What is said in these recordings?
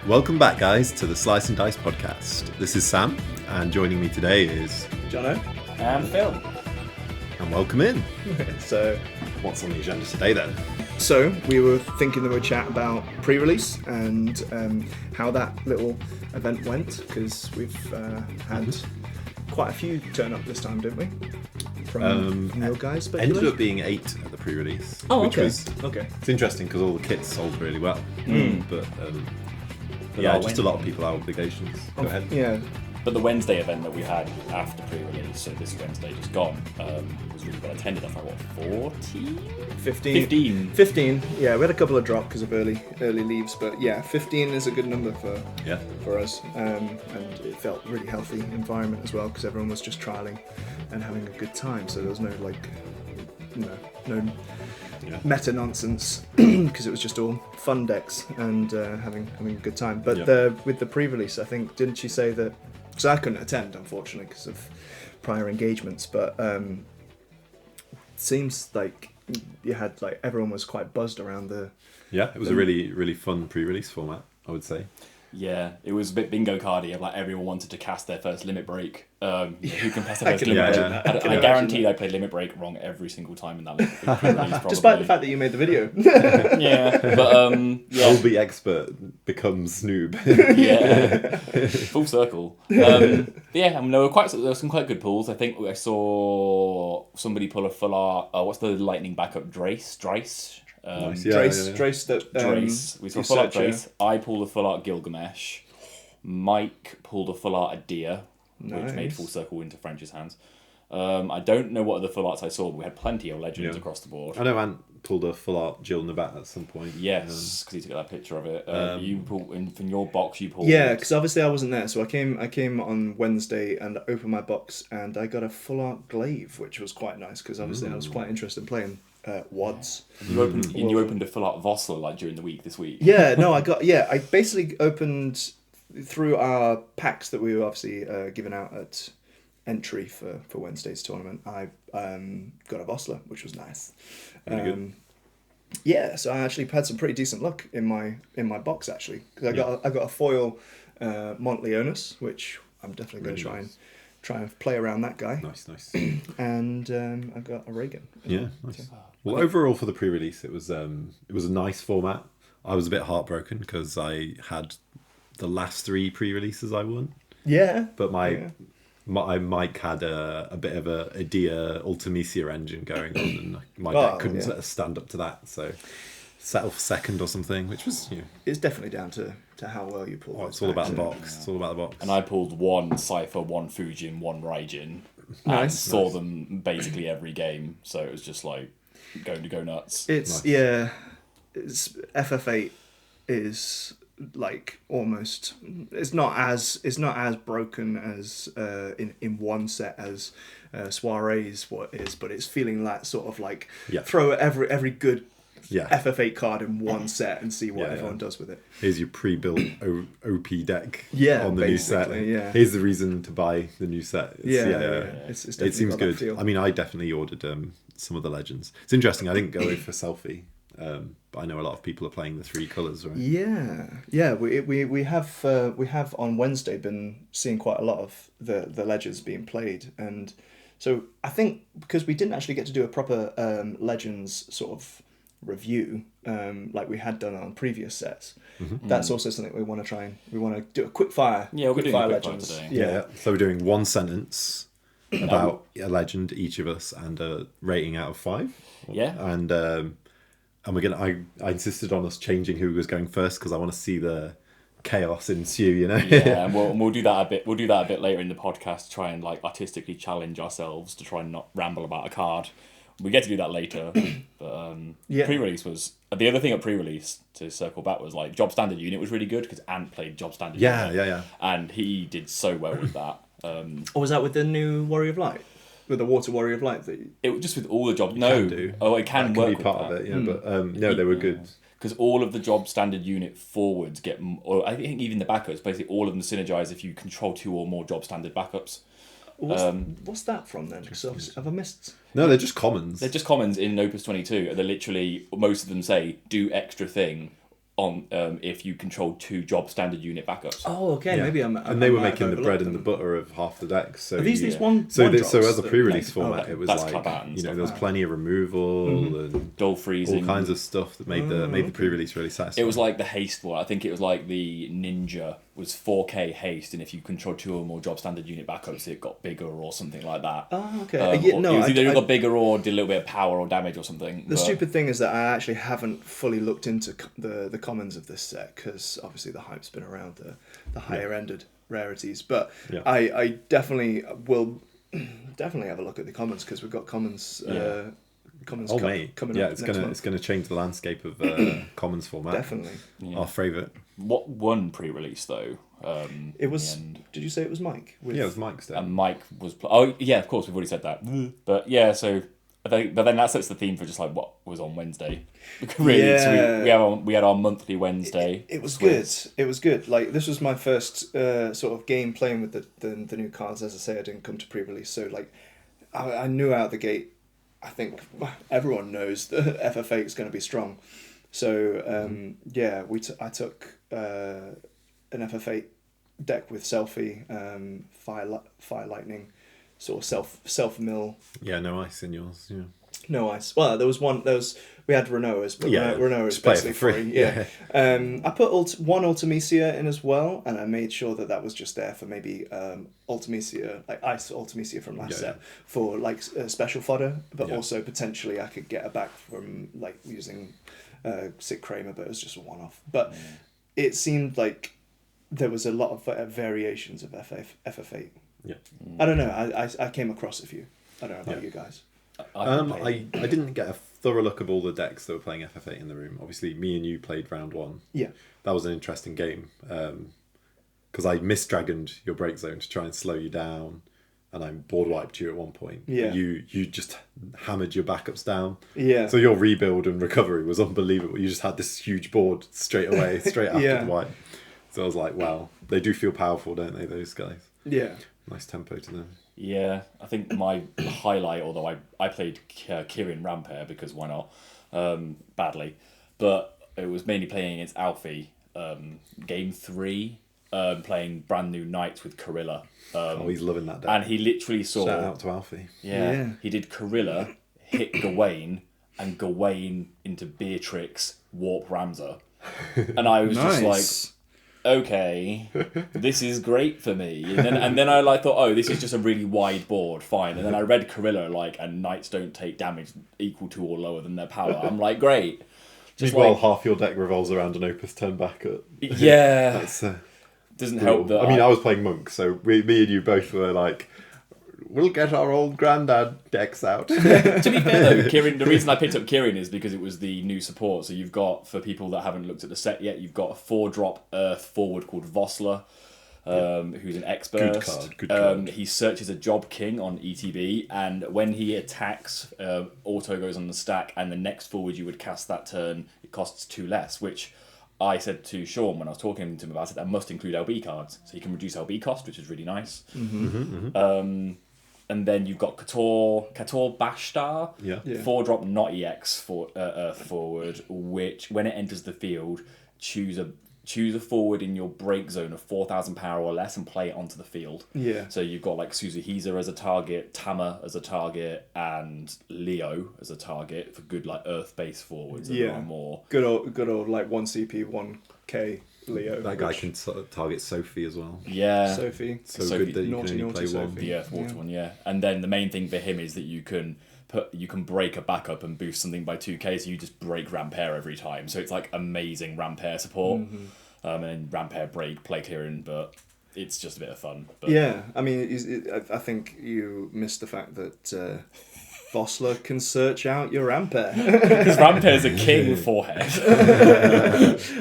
Welcome back, guys, to the Slice&Dice Podcast. This is Sam, and joining me today is Jono. And Phil. And welcome in. So, what's on the agenda today, then? So, we were thinking that we'd chat about pre-release and how that little event went, because we've had quite a few turn up this time, didn't we? From your guys, but ended up being 8 at the pre-release. Oh, which okay. was, it's interesting because all the kits sold really well. But just a lot of people have obligations. Go ahead. Yeah. But the Wednesday event that we had after pre-release, so this Wednesday just gone, was really well attended. I thought, 14? 15. 15. Yeah, we had a couple of drop because of early leaves, but yeah, 15 is a good number for us. And it felt really healthy environment as well because everyone was just trialing and having a good time. So there was no meta nonsense because it was just all fun decks and having a good time. But with the pre-release, I think, didn't she say that? So I couldn't attend, unfortunately, because of prior engagements. But seems like you had everyone was quite buzzed around the. Yeah, it was a really, really fun pre-release format, I would say. Yeah, it was a bit bingo cardy. Everyone wanted to cast their first limit break. Who can pass their first limit break? I guarantee I played limit break wrong every single time in that pre-release. Despite the fact that you made the video. But Oldie expert becomes noob. Full circle. There were some quite good pulls. I think I saw somebody pull a full art. What's the lightning backup? Drace. Drace. We saw full art Drace. I pulled a full art Gilgamesh. Mike pulled a full art Adia, which made full circle into French's hands. I don't know what other full arts I saw, but we had plenty of legends across the board. I know Ant pulled a full art Jill Nabat at some point. Yes, because he took that picture of it. You pulled from your box. You pulled. Yeah, because obviously I wasn't there, so I came on Wednesday and opened my box, and I got a full art Glaive, which was quite nice because obviously I was quite interested in playing WADs. You opened a full art Vossler during the week this week. Yeah, no, I basically opened through our packs that we were obviously giving out at entry for Wednesday's tournament. I got a Vossler, which was nice. Really good. Yeah, so I actually had some pretty decent luck in my box actually because I got a foil Montleonis, which I'm definitely going to try and play around that guy. Nice. And I got a Reagan. Yeah, nice. Well, overall for the pre-release, it was a nice format. I was a bit heartbroken because I had the last 3 pre-releases I won. Yeah. But my Mike had a bit of a Adia Ultimisia engine going on, and my deck couldn't stand up to that. So set off second or something, which was It's definitely down to how well you pull. It's all about the box. It's all about the box. And I pulled 1 Cypher, 1 Fujin, 1 Raijin. Nice. And saw them basically every game, so it was just going to go nuts. It's FF8 is almost it's not as broken as in one set as Soiree's what is, but it's feeling sort of throw every good FF8 card in one set and see what everyone does with it. Here's your pre-built OP deck on the new set. Yeah. Here's the reason to buy the new set. It's it seems good. I mean, I definitely ordered some of the legends. It's interesting. I didn't go for Selfie, but I know a lot of people are playing the 3 colours, right? Yeah. We have on Wednesday been seeing quite a lot of the legends being played, and so I think because we didn't actually get to do a proper legends sort of review like we had done on previous sets. That's also something we want to try and we want to do a quickfire. Yeah, we're doing a quickfire legends today. Yeah. So we're doing 1 sentence about a legend, each of us, and a rating out of 5. Yeah. And we're gonna. I insisted on us changing who was going first because I want to see the chaos ensue. Yeah, and we'll do that a bit. We'll do that a bit later in the podcast. To try and artistically challenge ourselves to try and not ramble about a card. We get to do that later. But pre-release was the other thing at pre-release, to circle back, was job standard unit was really good because Ant played job standard unit. Yeah. And he did so well with that. Or was that with the new Warrior of Light? With the Water Warrior of Light? It was just with all the jobs. It can work be part of it, but they were good. Because all of the job standard unit forwards or I think even the backups, basically all of them synergize if you control 2 or more job standard backups. What's that from then? Because have I missed? No, they're just commons. They're just commons in Opus 22. They're literally, most of them say, do extra thing on if you control 2 job standard unit backups. Oh, okay. Yeah. Maybe and they were making the bread and the butter of half the decks. So are these one? So as a pre-release format, it was like there was plenty of removal and dull freezing, all kinds of stuff that made the pre-release really satisfying. It was like the haste one. I think it was like the Ninja was 4K haste, and if you control 2 or more job standard unit backups, it got bigger or something like that. Oh, okay. It was either got bigger or did a little bit of power or damage or something. The stupid thing is that I actually haven't fully looked into the commons of this set, because obviously the hype's been around the higher ended rarities. But I definitely will definitely have a look at the commons, because we've got commons. Commons coming up. It's gonna change the landscape of commons format. Definitely, our favourite. What won pre-release though? It was. Did you say it was Mike? Yeah, it was Mike's day. And Mike was. Oh yeah, of course we've already said that. But yeah, so I think, but then that sets the theme for just like what was on Wednesday. Really, yeah. So we had our monthly Wednesday. It was good. It was good. Like, this was my first sort of game playing with the new cards. As I say, I didn't come to pre-release, so like I knew out the gate. I think everyone knows that FF8 is going to be strong. So I took an FF8 deck with Selfie, Fire Lightning, sort of self mill. Yeah, no ice in yours. Yeah. No ice. Well, there was one. We had Renoas, but Renoa is basically free. Yeah. I put one Ultimecia in as well, and I made sure that was just there for maybe Ultimecia, like Ice Ultimecia from last set, for like special fodder, but also potentially I could get her back from like using Sick Kramer, but it was just a one-off. But it seemed like there was a lot of variations of FF8. Yeah. I don't know. I came across a few. I don't know about you guys. I didn't get a thorough look of all the decks that were playing FF8 in the room. Obviously, me and you played round 1. Yeah. That was an interesting game. Because I misdragoned your break zone to try and slow you down, and I board wiped you at one point. Yeah. You just hammered your backups down. Yeah. So your rebuild and recovery was unbelievable. You just had this huge board straight away, straight after the wipe. So I was like, wow, they do feel powerful, don't they, those guys? Yeah. Nice tempo to them. Yeah, I think my highlight, although I played Kirin Rampair because why not, badly, but it was mainly playing against Alfie. Game 3, playing brand new Knights with Corilla. He's loving that deck. And he literally saw... Shout out to Alfie. Yeah. He did Corilla, hit Gawain, and Gawain into Beatrix, warp Ramza. And I was just like... Okay, this is great for me. And then I thought, oh, this is just a really wide board, fine. And then I read Corilla, and Knights don't take damage equal to or lower than their power. I'm like, great. Just half your deck revolves around an Opus turn back up. Yeah. That's doesn't help that. I was playing Monk, so me and you both were like, we'll get our old granddad decks out. To be fair though, Kirin, the reason I picked up Kirin is because it was the new support. So you've got, for people that haven't looked at the set yet, you've got a 4-drop Earth forward called Vossler, who's an expert. Good card. He searches a Job King on ETB, and when he attacks, auto goes on the stack, and the next forward you would cast that turn, it costs 2 less, which I said to Sean when I was talking to him about it, that must include LB cards. So you can reduce LB cost, which is really nice. And then you've got Kator Bashtar, 4-drop not EX for Earth forward, which when it enters the field, choose a forward in your break zone of 4,000 power or less and play it onto the field. Yeah. So you've got like Suzuhisa as a target, Tama as a target, and Leo as a target for good like Earth based forwards. And more. Good old like 1 CP 1K. Leo. That guy can target Sophie as well. Yeah. Sophie. Sophie, good that you can only play Sophie. one. The Earth Water one, yeah. And then the main thing for him is that you can break a backup and boost something by 2k, so you just break Rampair every time. So it's like amazing Rampair support. And then Rampair break, play clearing, but it's just a bit of fun. But... Yeah, I mean, I think you missed the fact that Vossler can search out your Rampare. Because Rampere's a king with forehead.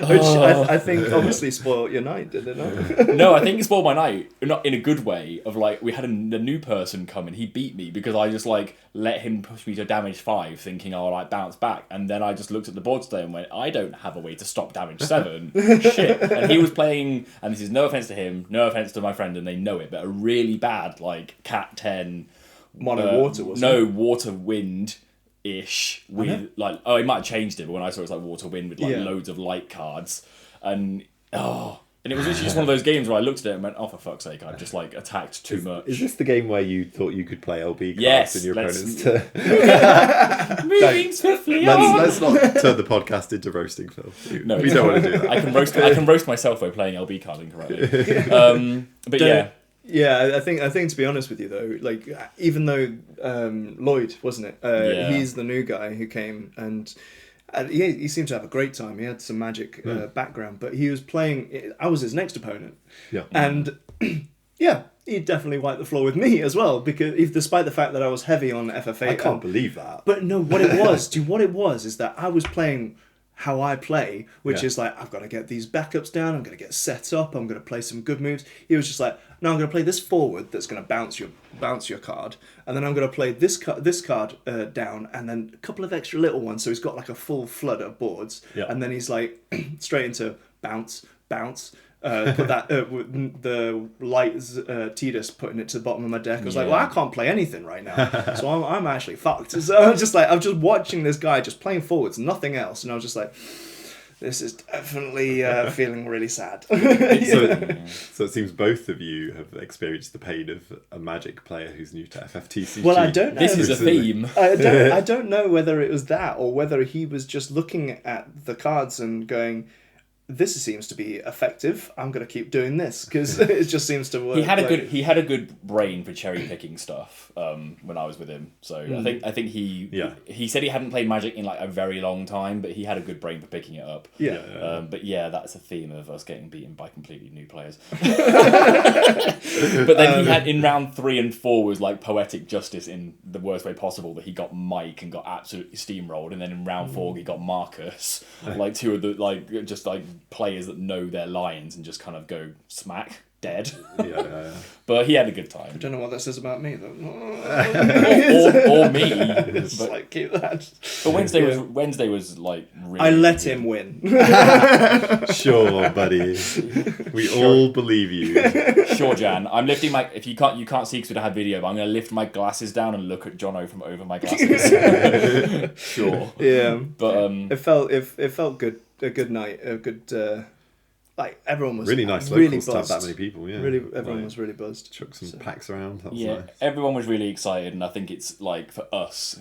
Which I think obviously spoiled your night, did it not? No, I think it spoiled my night. Not in a good way. Of like, we had a new person come and he beat me because I just like let him push me to damage 5, thinking I'll like bounce back. And then I just looked at the board today and went, I don't have a way to stop damage 7. Shit. And he was playing, and this is no offense to him, no offense to my friend, and they know it, but a really bad like Cat 10. Mono water, wasn't it? No, water wind ish with like, he might have changed it, but when I saw it was like water wind with like loads of light cards, and it was literally just one of those games where I looked at it and went, oh, for fuck's sake, I've just like attacked too much. Is this the game where you thought you could play LB cards in your opponent's Moving swiftly on. Let's not turn the podcast into roasting, Phil. No, we don't want to do that. I can roast myself by playing LB cards incorrectly. But yeah. Yeah, I think to be honest with you though, like even though Lloyd, wasn't it? He's the new guy who came and he seemed to have a great time. He had some magic background, but he was playing. I was his next opponent, and he definitely wiped the floor with me as well because despite the fact that I was heavy on FFA, I can't believe that. But no, what it was is that I was playing how I play, which is like, I've got to get these backups down, I'm going to get set up, I'm going to play some good moves. He was just like, no, I'm going to play this forward that's going to bounce your card, and then I'm going to play this card down, and then a couple of extra little ones, so he's got like a full flood of boards, and then he's like, straight into bounce, put that the light Tidus putting it to the bottom of my deck. I was like, well, I can't play anything right now, so I'm actually fucked. So I'm just watching this guy just playing forwards, nothing else, and I was just like, this is definitely feeling really sad. So it seems both of you have experienced the pain of a Magic player who's new to FFTCG. Well, I don't know. This is a theme. I don't know whether it was that or whether he was just looking at the cards and going, this seems to be effective. I'm going to keep doing this because it just seems to work. He had a good brain for cherry picking stuff when I was with him. So I think he said he hadn't played Magic in like a very long time, but he had a good brain for picking it up. But that's a theme of us getting beaten by completely new players. But then he had in round 3 and 4 was like poetic justice in the worst way possible, that he got Mike and got absolutely steamrolled, and then in round 4 he got Marcus, like two of the like just like players that know their lines and just kind of go smack dead. But he had a good time. I don't know what that says about me though. or me. But like, keep that. But Wednesday was like really I let him win. Sure, buddy. We all believe you. Sure, Jan. I'm lifting my. If you can't see because we don't have video, but I'm going to lift my glasses down and look at Jono from over my glasses. Sure. Yeah. But it felt good. A good night. A good. Like everyone was really nice. Really locals buzzed. to have that many people. Yeah. Really, everyone was really buzzed. Chuck some packs around. That was yeah, nice. Everyone was really excited, and I think it's like for us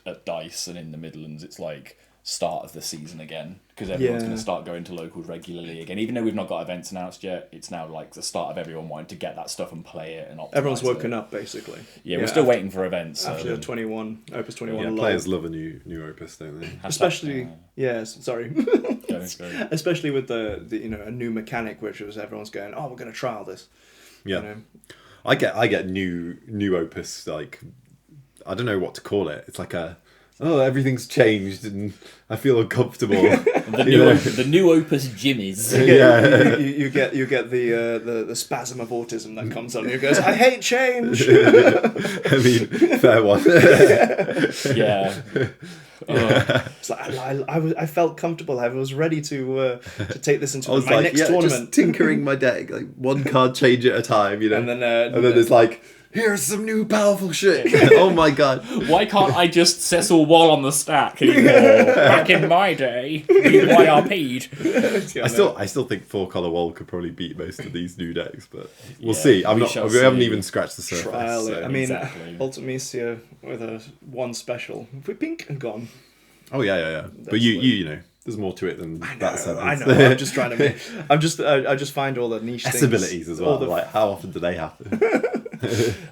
at Dice and in the Midlands, it's like start of the season again, because everyone's going to start going to locals regularly again. Even though we've not got events announced yet, it's now like the start of everyone wanting to get that stuff and play it and optimize everyone's woken up basically. Yeah, we're still waiting for events. After 21, Opus 21. Yeah, players love a new Opus, don't they? Especially, sorry. Go. Especially with the a new mechanic, which was everyone's going, oh, we're going to trial this. Yeah. You know? I get new Opus, like, I don't know what to call it. It's like everything's changed and I feel uncomfortable. the new Opus jimmies. You get the spasm of autism that comes on you. Goes, I hate change. I mean, fair one. Yeah. It's like I felt comfortable. I was ready to take this into my next tournament. Just tinkering my deck, like one card change at a time, And then there's like, here's some new powerful shit. Oh my god! Why can't I just Cecil Wall on the stack anymore? Back in my day, we YRP'd. I still think 4-color Wall could probably beat most of these new decks, but we'll see. We haven't even scratched the surface. Trial it. So. I mean, Ultimecia with a one special. If we pink and gone. Oh yeah. But you know. There's more to it than that sentence. I know. I'm just trying to. I just find all the niche things. Abilities as well. Like, how often do they happen?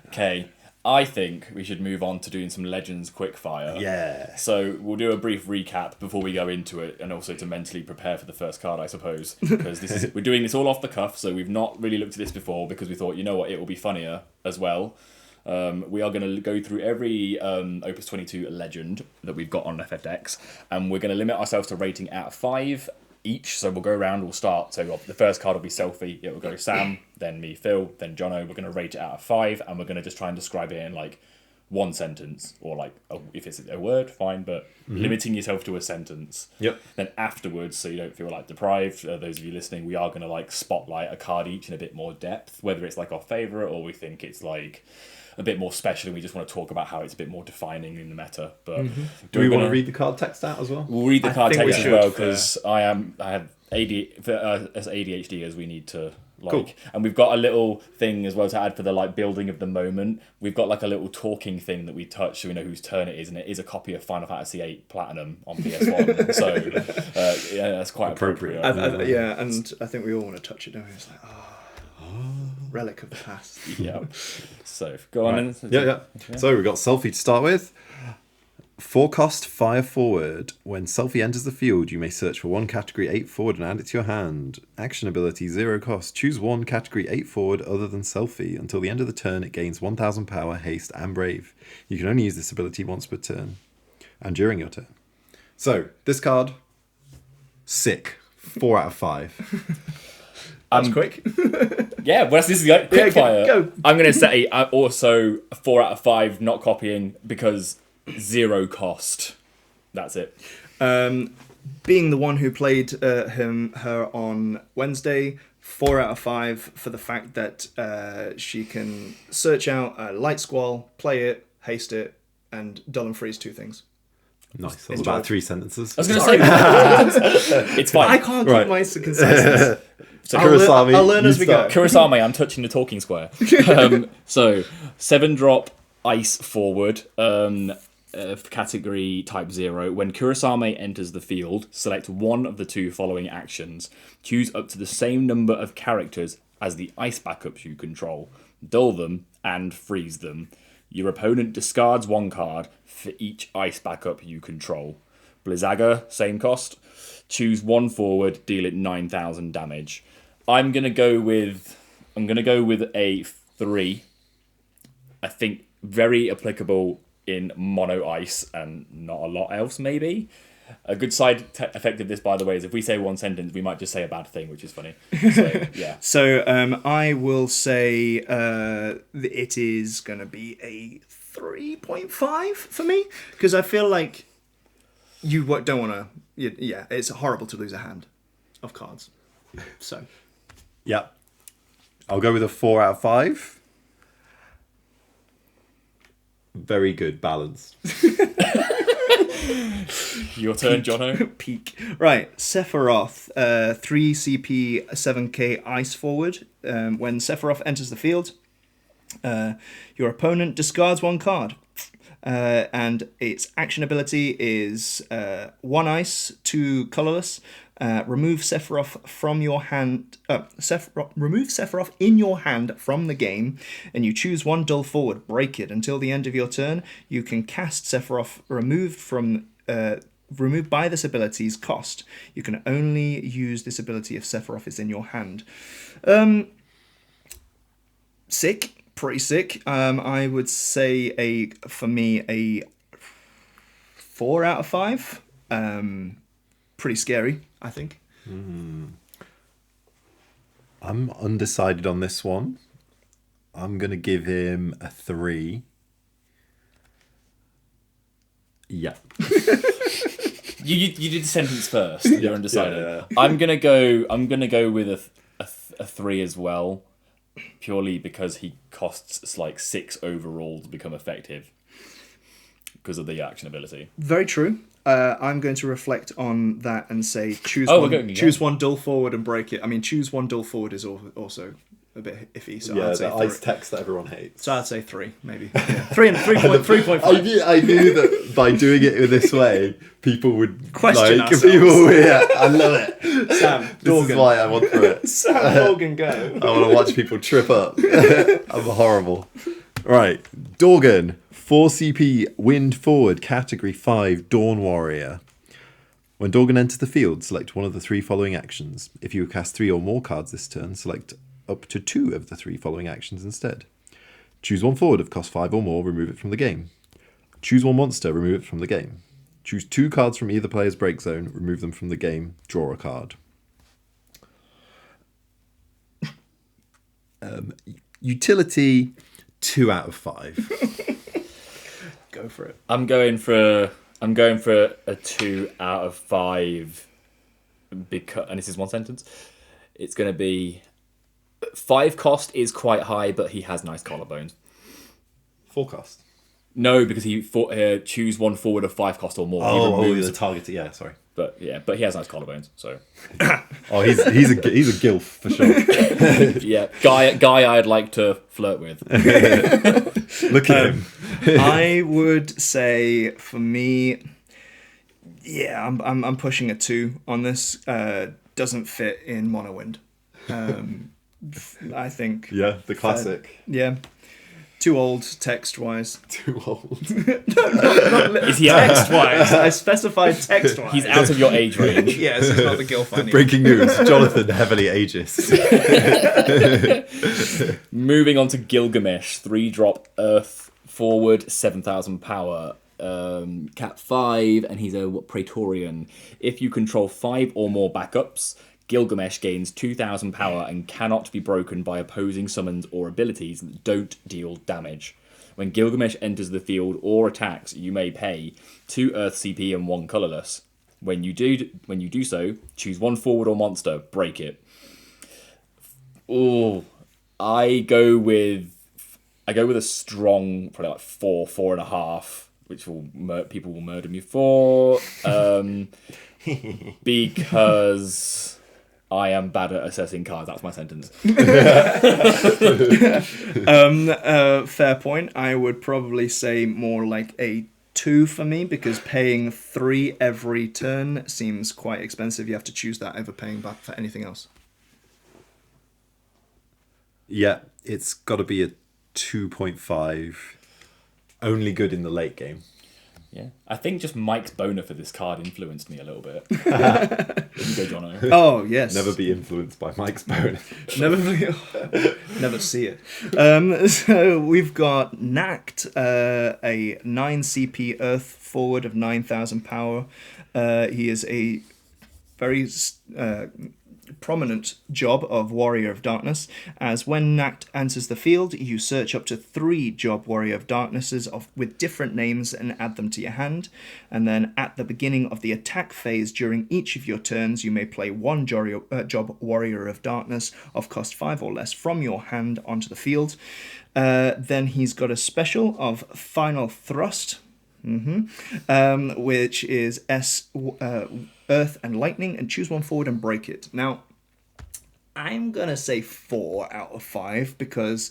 Okay, I think we should move on to doing some Legends quickfire. Yeah. So we'll do a brief recap before we go into it, and also to mentally prepare for the first card, I suppose, because we're doing this all off the cuff. So we've not really looked at this before because we thought, you know what, it will be funnier as well. We are going to go through every Opus 22 legend that we've got on FFX, and we're going to limit ourselves to rating out of 5 each. So we'll go around, we'll start. So the first card will be Selfie. It will go Sam, then me, Phil, then Jono. We're going to rate it out of 5, and we're going to just try and describe it in like one sentence, or like if it's a word, fine, but limiting yourself to a sentence. Yep. Then afterwards, so you don't feel like deprived, those of you listening, we are going to like spotlight a card each in a bit more depth, whether it's like our favourite or we think it's like a bit more special and we just want to talk about how it's a bit more defining in the meta. But do we want to read the card text out as well? We'll read the card text as well, because I have as ADHD as we need to like, cool. And we've got a little thing as well to add for the like building of the moment. We've got like a little talking thing that we touch so we know whose turn it is, and it is a copy of Final Fantasy VIII Platinum on PS1. So yeah, that's quite appropriate. Yeah, and I think we all want to touch it, don't we? It's like, relic of the past. Yeah. So go on. Right. Yeah. So we've got Selfie to start with. 4-cost, fire forward. When Selfie enters the field, you may search for one category 8 forward and add it to your hand. Action ability, 0 cost. Choose one category 8 forward other than Selfie. Until the end of the turn, it gains 1000 power, haste, and brave. You can only use this ability once per turn and during your turn. So, this card, sick. 4 out of 5. That's quick. Yeah, well, this is like quickfire. Go. I'm going to say also 4 out of 5, not copying, because 0 cost. That's it. Being the one who played her on Wednesday, 4 out of 5 for the fact that she can search out a Light Squall, play it, haste it, and dull and freeze 2 things. Nice. That was about 3 sentences. I was going to say, it's fine. I can't keep my concise. So I'll learn as we go. Kurosame, I'm touching the talking square. So 7-drop ice forward. Category type 0. When Kurosame enters the field, select one of the 2 following actions. Choose up to the same number of characters as the ice backups you control. Dull them and freeze them. Your opponent discards 1 card for each ice backup you control. Blizzaga, same cost. Choose 1 forward, deal it 9,000 damage. I'm gonna go with a 3. I think very applicable in mono ice and not a lot else, maybe. A good side effect of this, by the way, is if we say one sentence, we might just say a bad thing, which is funny. So, yeah. So I will say it is going to be a 3.5 for me, because I feel like you don't want to... Yeah, it's horrible to lose a hand of cards. So... Yeah. I'll go with a 4 out of 5. Very good balance. Your turn, Jono. Peak. Right, Sephiroth, 3 CP, 7k ice forward. When Sephiroth enters the field, your opponent discards 1 card. And its action ability is 1 ice, 2 colorless. Remove Sephiroth from your hand. Remove Sephiroth in your hand from the game, and you choose 1 dull forward. Break it until the end of your turn. You can cast Sephiroth removed by this ability's cost. You can only use this ability if Sephiroth is in your hand. Sick, pretty sick. I would say for me a 4 out of 5. Pretty scary, I think. I'm undecided on this one. I'm going to give him a 3. Yeah. You did the sentence first. You're undecided. Yeah. I'm gonna go with a 3 as well, purely because he costs like 6 overall to become effective because of the action ability. Very true. I'm going to reflect on that and say choose one dull forward and break it. I mean, choose 1 dull forward is also a bit iffy. So I'd say the 3. ice text that everyone hates. So I'd say 3, maybe. Yeah. 3.5. I knew that by doing it this way, people would question ourselves. I love it. Sam, this is why I want for it. Sam Dorgan, go. I want to watch people trip up. I'm horrible. Right, Dorgan, 4 CP, wind forward, category 5, Dawn Warrior. When Dorgan enters the field, select one of the 3 following actions. If you cast 3 or more cards this turn, select up to 2 of the 3 following actions instead. Choose one forward of cost 5 or more, remove it from the game. Choose one monster, remove it from the game. Choose 2 cards from either player's break zone, remove them from the game, draw a card. Utility, 2 out of 5. Go for it. I'm going for a 2 out of 5 because, and this is one sentence. It's going to be 5 cost is quite high, but he has nice collarbones. 4 cost. No, because he choose one forward of 5 cost or more. The target. Yeah, sorry. But he has nice collarbones. So. He's a gilf for sure. Yeah, guy I'd like to flirt with. Look at him. I would say for me, yeah, I'm pushing a 2 on this. Doesn't fit in Monowind. I think. Yeah, the classic. Yeah. Too old text-wise. Too old. Is he text-wise? I specified text-wise. He's out of your age range. Yes, it's not the gilf I need. Breaking news, Jonathan heavily ageist. Moving on to Gilgamesh, 3-drop Earth forward, 7,000 power. Cap 5, and he's a Praetorian. If you control 5 or more backups, Gilgamesh gains 2,000 power and cannot be broken by opposing summons or abilities that don't deal damage. When Gilgamesh enters the field or attacks, you may pay 2 Earth CP and 1 colorless. When you do so, choose 1 forward or monster, break it. Oh, I go with a strong, probably like 4.5, which people will murder me for, because I am bad at assessing cards. That's my sentence. Fair point. I would probably say more like a 2 for me, because paying 3 every turn seems quite expensive. You have to choose that over paying back for anything else. Yeah, it's got to be a 2.5. Only good in the late game. Yeah, I think just Mike's boner for this card influenced me a little bit. You go, Jono. Oh, yes. Never be influenced by Mike's boner. Never see it. So we've got Nact, a 9 CP Earth forward of 9,000 power. He is a very prominent job of Warrior of Darkness, as when Nact enters the field, you search up to 3 job Warrior of Darknesses with different names and add them to your hand. And then at the beginning of the attack phase during each of your turns, you may play 1 job Warrior of Darkness of cost 5 or less from your hand onto the field. Then he's got a special of Final Thrust, which is Earth and Lightning, and choose 1 forward and break it. Now, I'm going to say 4 out of 5, because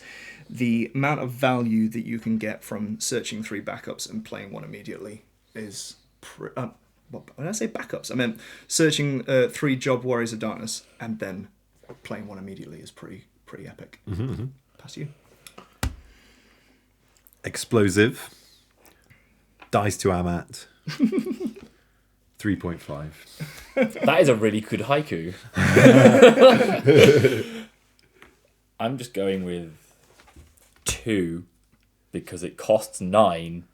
the amount of value that you can get from searching 3 backups and playing 1 immediately is... when I say backups, I meant searching 3 job Warriors of Darkness and then playing 1 immediately is pretty epic. Pass you. Explosive. Dice to Amat. 3.5. That is a really good haiku. I'm just going with 2 because it costs 9.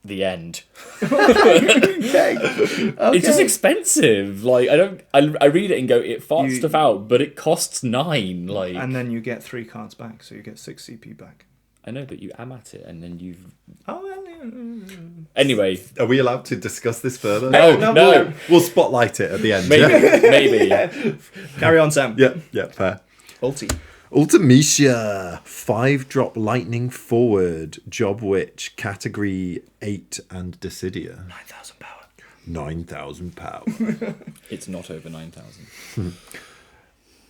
The end. Okay. It's just expensive. Like I read it and go, it farts stuff out, but it costs 9. Like, and then you get 3 cards back, so you get 6 CP back. I know that you am at it, and then you've. Oh, well, yeah. Anyway, are we allowed to discuss this further? No. We'll spotlight it at the end. Maybe. Yeah. Carry on, Sam. Yeah, fair. Ultimecia, 5-drop lightning forward, job witch, category 8 and Decidia. 9,000 power. 9,000 power. It's not over 9,000.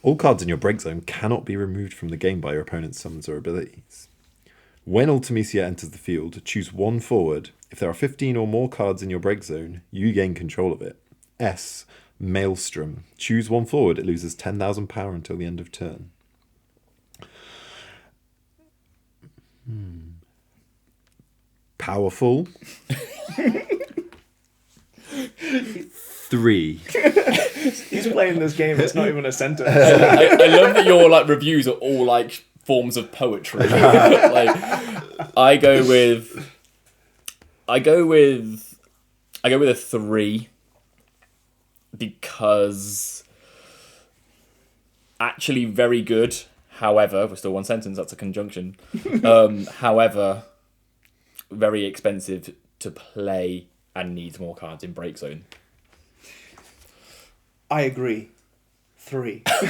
All cards in your break zone cannot be removed from the game by your opponent's summons or abilities. When Ultimecia enters the field, choose 1 forward. If there are 15 or more cards in your break zone, you gain control of it. S. Maelstrom. Choose 1 forward. It loses 10,000 power until the end of turn. Powerful. 3. He's playing this game. It's not even a sentence. I love that your reviews are all forms of poetry. Like, I go with a 3 because actually very good. However, we're still one sentence. That's a conjunction. However, very expensive to play and needs more cards in Break Zone. I agree. 3. You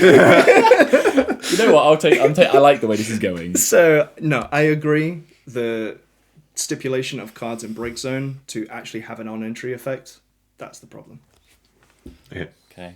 know what? I like the way this is going. So no, I agree. The stipulation of cards in Break Zone to actually have an on-entry effect, that's the problem. Okay.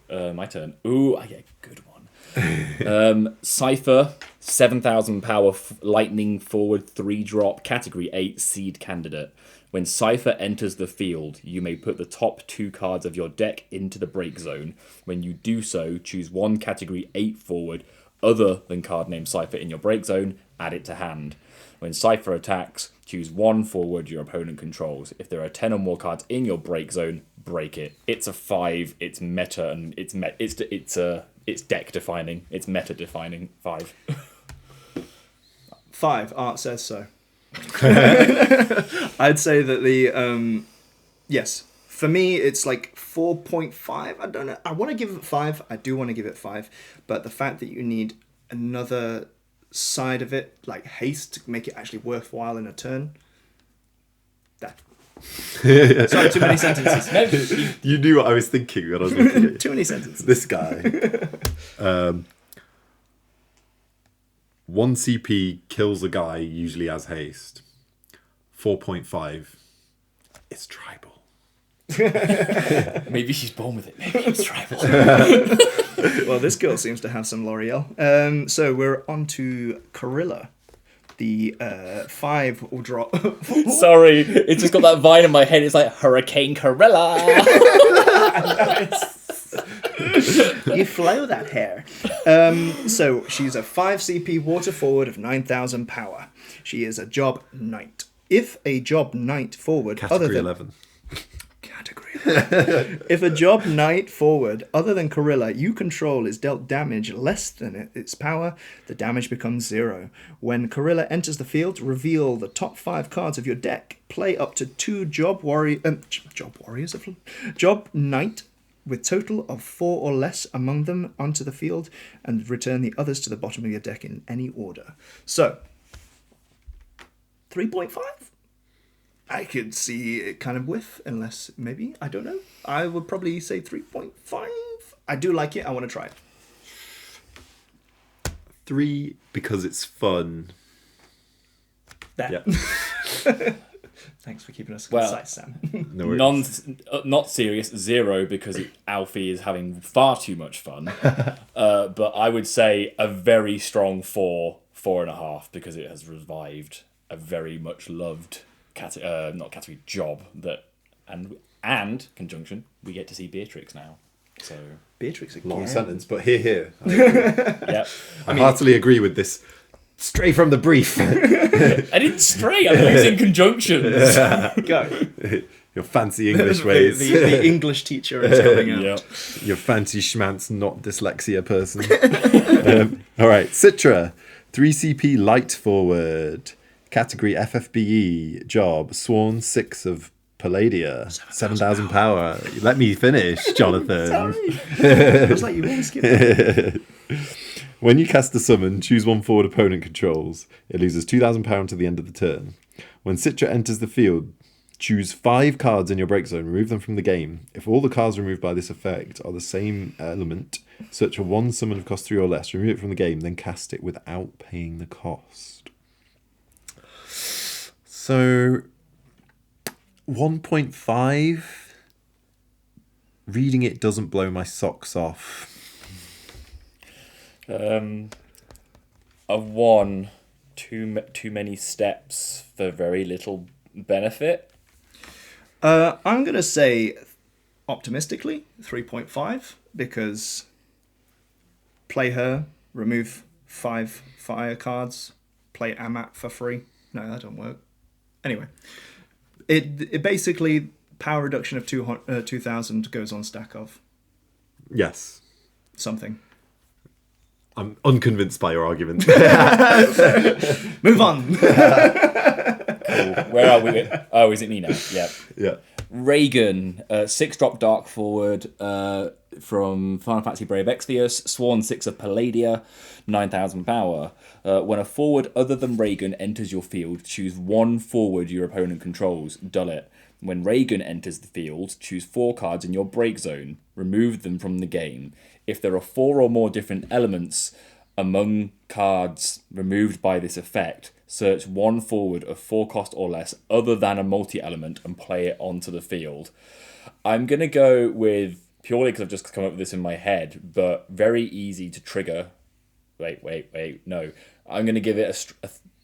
My turn. Ooh, I get a good one. Cypher, 7,000 power, lightning forward, 3-drop, category 8 seed candidate. When Cypher enters the field, you may put the top 2 cards of your deck into the Break Zone. When you do so, choose one category 8 forward other than card name Cypher in your Break Zone, add it to hand. When Cypher attacks, choose one forward your opponent controls. If there are 10 or more cards in your Break Zone, break it. It's a 5, it's meta, and it's deck defining, it's meta defining. 5. 5, Art says so. I'd say that yes, for me it's like 4.5. I don't know, I want to give it 5. I do want to give it 5, but the fact that you need another side of it, like haste, to make it actually worthwhile in a turn, that sorry, too many sentences. You knew what I was thinking when I was looking at you. Too many sentences. This guy. 1 CP kills a guy, usually has haste. 4.5. It's tribal. Maybe she's born with it. Maybe it's tribal. Well, this girl seems to have some L'Oreal. So we're on to Corilla. The 5 will drop. Sorry, it just got that vine in my head. It's like Hurricane Corilla. You flow that hair. So she's a 5 CP water forward of 9,000 power. She is a job knight. If a job knight forward Category 11. If a job knight forward other than Corilla you control is dealt damage less than its power, the damage becomes 0. When Corilla enters the field, reveal the top 5 cards of your deck. Play up to 2 job knight with total of 4 or less among them onto the field, and return the others to the bottom of your deck in any order. So 3.5. I could see it kind of whiff, unless maybe, I don't know. I would probably say 3.5. I do like it. I want to try it. 3 because it's fun. There. Yeah. Thanks for keeping us concise, Sam. No worries. Not serious. 0 because Alfie is having far too much fun. But I would say a very strong 4, 4.5 because it has revived a very much loved job that and conjunction we get to see Beatrix now. So Beatrix again. Long sentence, but here. Yeah, I heartily agree with this. Straight from the brief. I didn't stray. I'm using conjunctions. Go. Your fancy English ways. The English teacher is coming out. Yep. Your fancy schmantz, not dyslexia person. All right, Citra, 3 CP light forward. Category FFBE, job, Sworn 6 of Palladia, 7,000 power. Let me finish, Jonathan. Sorry. It was like you always skip it. When you cast a summon, choose one forward opponent controls. It loses 2,000 power until the end of the turn. When Citra enters the field, choose 5 cards in your break zone, remove them from the game. If all the cards removed by this effect are the same element, search for one summon of cost 3 or less, remove it from the game, then cast it without paying the cost. So, 1.5, reading it doesn't blow my socks off. A 1, too many steps for very little benefit. I'm going to say, optimistically, 3.5, because play her, remove 5 fire cards, play Amat for free. No, that don't work. Anyway, it basically, power reduction of 2,000 goes on stack of Yes. something. I'm unconvinced by your argument. Move on. Cool. Where are we? Oh, is it me now? Yeah. Yeah. Reagan, 6-drop Dark Forward from Final Fantasy Brave Exvius, Sworn 6 of Palladia, 9,000 power. When a forward other than Reagan enters your field, choose one forward your opponent controls, dull it. When Reagan enters the field, choose 4 cards in your break zone, remove them from the game. If there are 4 or more different elements among cards removed by this effect, search one forward of 4 cost or less other than a multi-element and play it onto the field. I'm going to go with, purely because I've just come up with this in my head, but very easy to trigger. Wait, no. I'm going to give it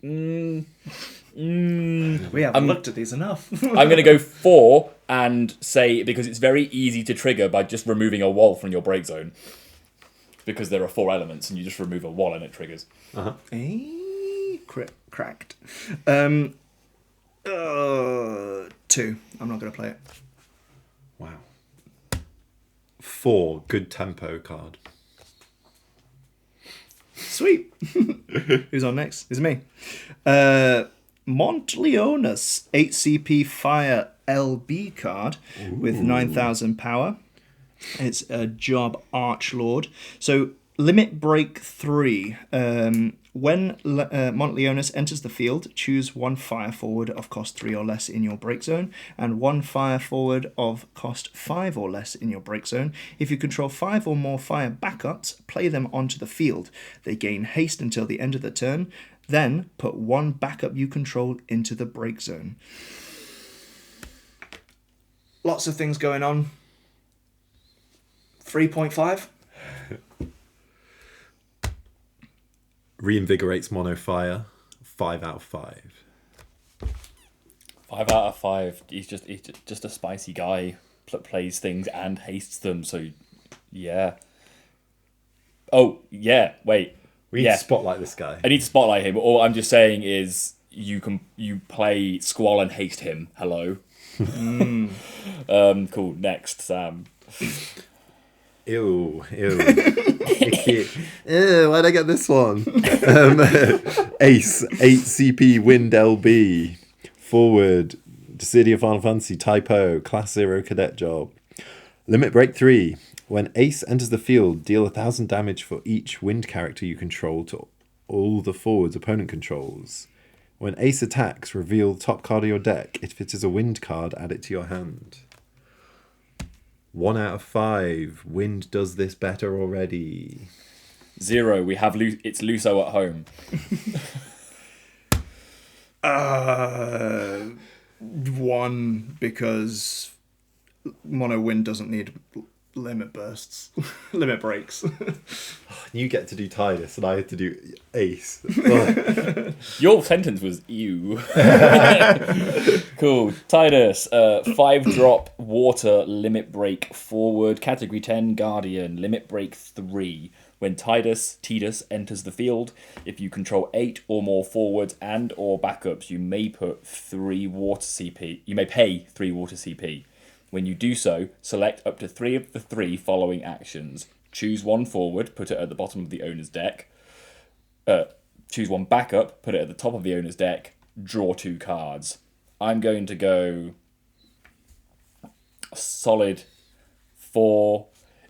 We haven't looked at these enough. I'm going to go 4 and say, because it's very easy to trigger by just removing a wall from your break zone. Because there are 4 elements and you just remove a wall and it triggers. Uh-huh. Cracked. 2. I'm not going to play it. Wow. 4, good tempo card. Sweet. Who's on next? It's me. Montleonis, 8CP Fire LB card. Ooh. With 9,000 power. It's a Job Archlord. So, limit break 3. When Montleonis enters the field, choose 1 fire forward of cost 3 or less in your break zone, and 1 fire forward of cost 5 or less in your break zone. If you control 5 or more fire backups, play them onto the field. They gain haste until the end of the turn. Then, put 1 backup you control into the break zone. Lots of things going on. 3.5. Reinvigorates mono fire. 5 out of 5. 5 out of 5. He's just a spicy guy. Plays things and hastes them. So, yeah. Oh, yeah. Wait. We need to spotlight this guy. I need to spotlight him. All I'm just saying is you play Squall and haste him. Hello. Cool. Next, Sam. Ew. Ew, why'd I get this one? Ace, 8CP Wind LB. Forward, City of Final Fantasy, Typo, Class 0 Cadet Job. Limit break 3. When Ace enters the field, deal 1,000 damage for each wind character you control to all the forwards opponent controls. When Ace attacks, reveal the top card of your deck. If it is a wind card, add it to your hand. 1 out of 5. Wind does this better already. 0. We have it's Luso at home. 1, because mono wind doesn't need limit bursts, limit breaks. You get to do Titus, and I had to do Ace. Your sentence was ew. Cool. Titus, 5-drop water limit break forward, category 10 Guardian, limit break 3. When Tidus enters the field, if you control 8 or more forwards and or backups, you may put 3 water CP. You may pay 3 water CP. When you do so, select up to 3 of the 3 following actions. Choose 1 forward, put it at the bottom of the owner's deck. Choose 1 backup, put it at the top of the owner's deck. Draw 2 cards. I'm going to go a solid 4.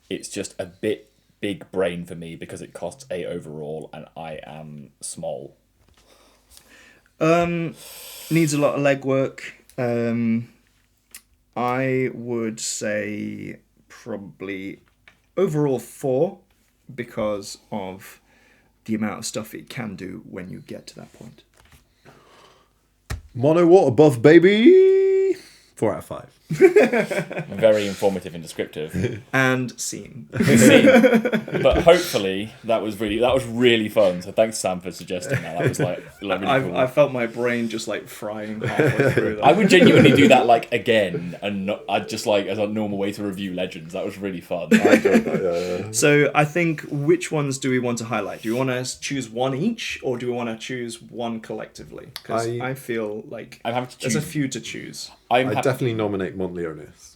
It's just a bit big brain for me because it costs 8 overall and I am small. Needs a lot of legwork. I would say probably overall 4 because of the amount of stuff it can do when you get to that point. Mono water buff, baby! 4 out of 5. Very informative and descriptive. And scene. But hopefully that was really fun. So thanks, Sam, for suggesting that. That was really cool. I felt my brain just frying halfway through that. I would genuinely do that again, and I'd just as a normal way to review Legends. That was really fun. I enjoyed that. Yeah. So I think, which ones do we want to highlight? Do we want to choose 1 each, or do we want to choose 1 collectively? Because I feel like I'm having to choose. There's a few to choose. I definitely nominate Montleonis.